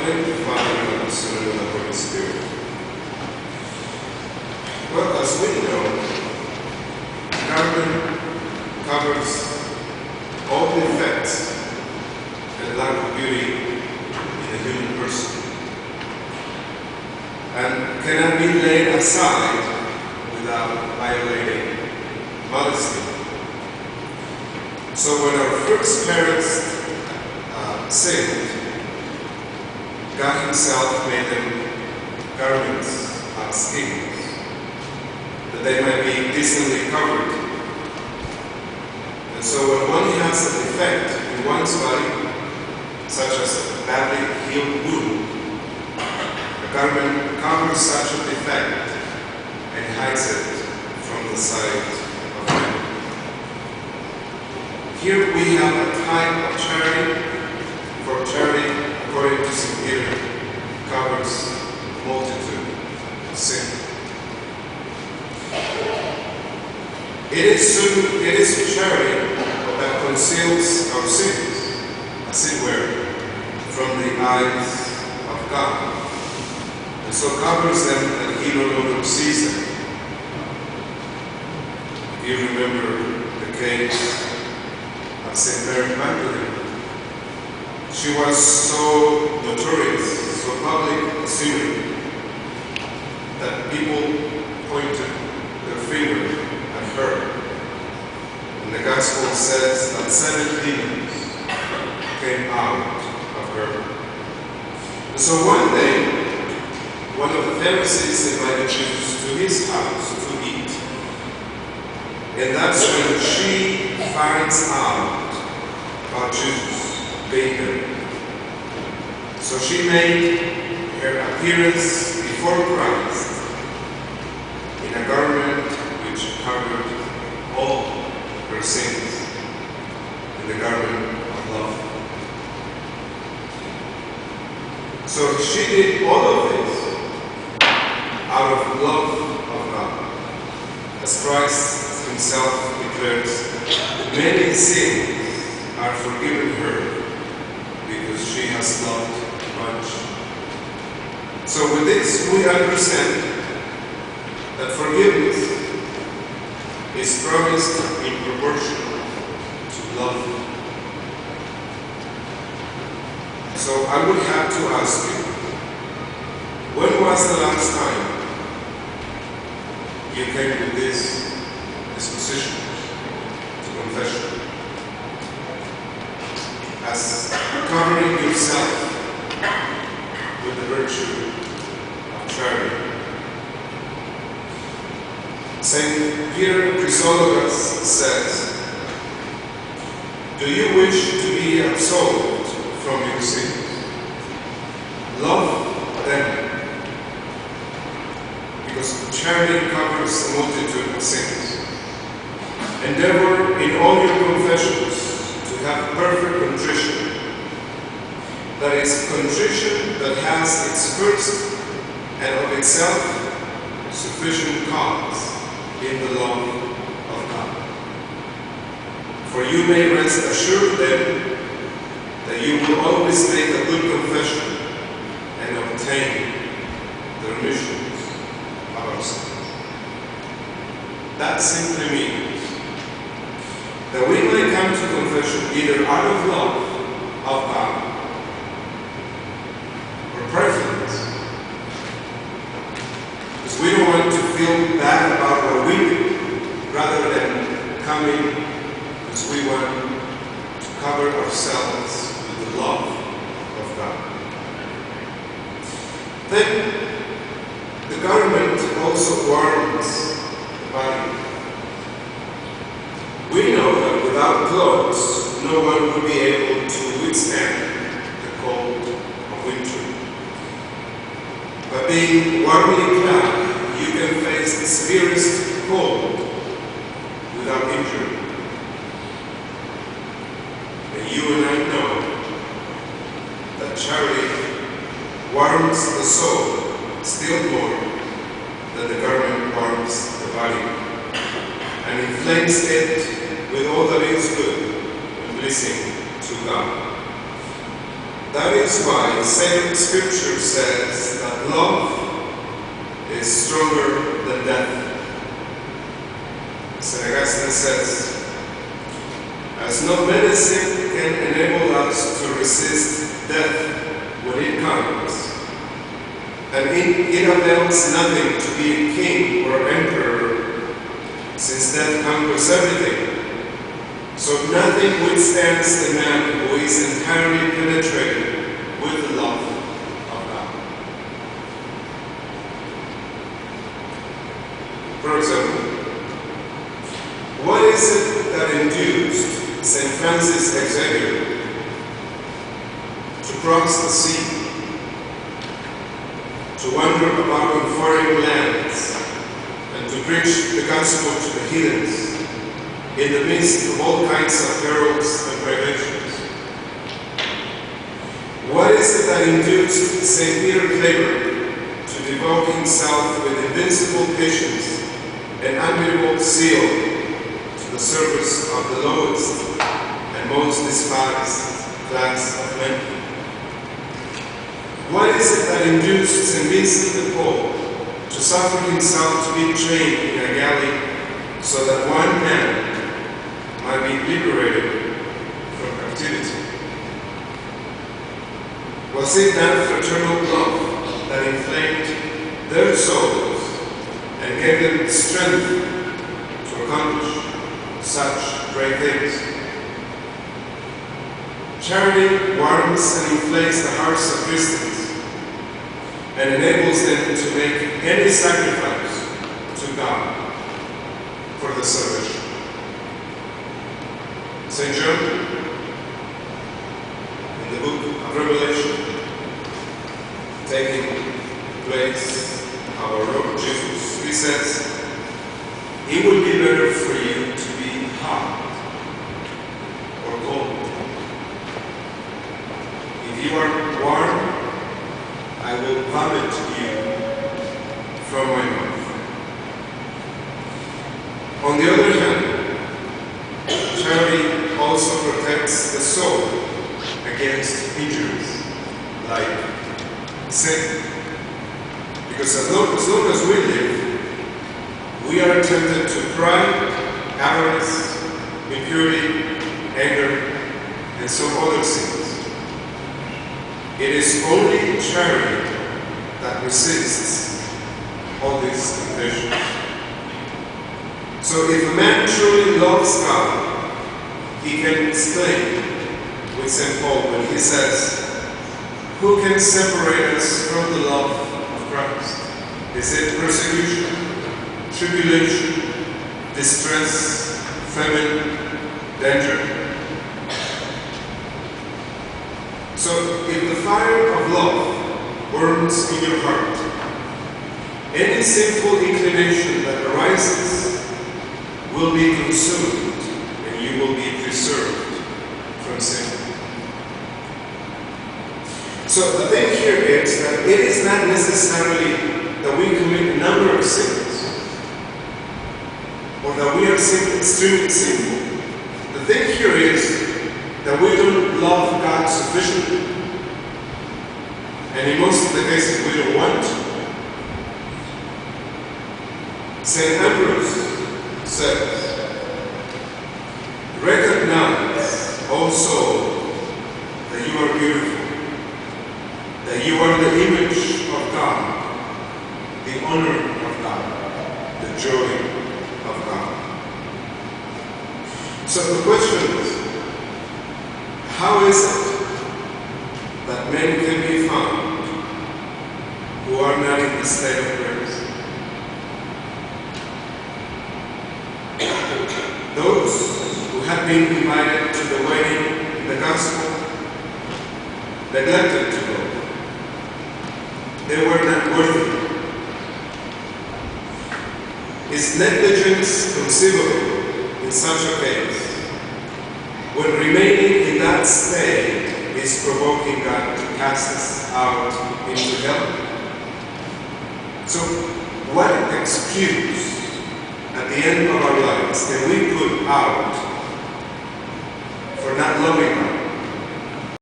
Thank you, Father, and the Son, and the Holy Spirit. Well, as we know, garment covers all the defects and lack of beauty in a human person, and cannot be laid aside without violating modesty. So when our first parents sinned, God Himself made them garments of skins, that they might be decently covered. And so when one has a defect in one's body, such as a badly healed wound, a garment covers such a defect and hides it from the sight of men. Here we have a type of charity, for charity, according to St. Peter, covers a multitude of sin. It is charity that conceals our sins, as it were, from the eyes of God, and so covers them that He no longer sees them. If you remember the case of St. Mary Magdalene, she was so notorious, so public a sinner, that people pointed their finger at her. And the Gospel says that 7 demons came out of her. And so one day, one of the Pharisees invited Jesus to his house to eat. And that's when she finds out about Jesus being there. So she made her appearance before Christ in a garment which covered all her sins, in the garment of love. So she did all of this out of love of God. As Christ Himself declares, many sins are forgiven her because she has loved much. So with this we understand that forgiveness is promised in proportion to love. So I would have to ask you, when was the last time you came with this disposition to confession? As covering yourself with the virtue of charity. St. Peter Chrysologus says, "Do you wish to be absolved from your sins? Love them, because charity covers a multitude of sins. Endeavor in all your confessions to have perfect contrition. That is, contrition that has its first and of itself sufficient cause in the love of God. For you may rest assured then that you will always make a good confession and obtain the remissions of our sins." That simply means that we may come to confession either out of love of God or preference, because we don't want to feel bad about what we do, rather than coming because we want to cover ourselves with the love of God. Then the garment also warms the body. We know that without clothes, no one would be able to withstand the cold of winter. But being warmly clad, you can face the severest cold without injury. And you and I know that charity warms the soul still more than the garment warms the body, and inflames it with all that is good and pleasing to God. That is why sacred scripture says that love is stronger than death. St. Augustine says, as no medicine can enable us to resist death when it comes, and it avails nothing to be a king or emperor, since death conquers everything. So nothing withstands the man who is entirely penetrated with the love of God. For example, what is it that induced St. Francis Xavier to cross the sea, to wander about in foreign lands, and to preach the gospel to the heathens in the midst of all kinds of perils and privations? What is it that induced St. Peter Claver to devote himself with invincible patience and unbeatable zeal to the service of the lowest and most despised class of men? What is it that induced St. Vincent de Paul to suffer himself to be trained in a galley so that one man might be liberated from captivity? Was it that fraternal love that inflamed their souls and gave them strength to accomplish such great things? Charity warms and inflates the hearts of Christians and enables them to make any sacrifice to God for the salvation. St. John, in the book of Revelation, taking place our Lord Jesus, he says, it will be better for you to be hot or cold. If you are warm, I will vomit you from my mouth. On the other hand, charity also protects the soul against injuries like sin. Because as long as we live, we are tempted to pride, avarice, impurity, anger, and some other sins. It is only charity that resists all these temptations. So if a man truly loves God, he can exclaim with St. Paul when he says, who can separate us from the love of Christ? Is it persecution, tribulation, distress, famine, danger? So if the fire of love burns in your heart, any sinful inclination that arises will be consumed and you will be preserved from sin. So the thing here is that it is not necessarily that we commit a number of sins or that we are extremely sinful. The thing here is that we don't love God sufficiently, and in most of the cases we don't want to. St. Ambrose says, recognize, O soul, that you are beautiful, that you are the image of God, the honor of God, the joy of God. So the question is, how is it that men can be found who are not in the state of grace? Those who have been invited to the wedding in the gospel neglected to go. They were not worthy. Is negligence conceivable in such a case, when remaining in that state is provoking God to cast us out into hell? So, what excuse at the end of our lives can we put out for not loving God?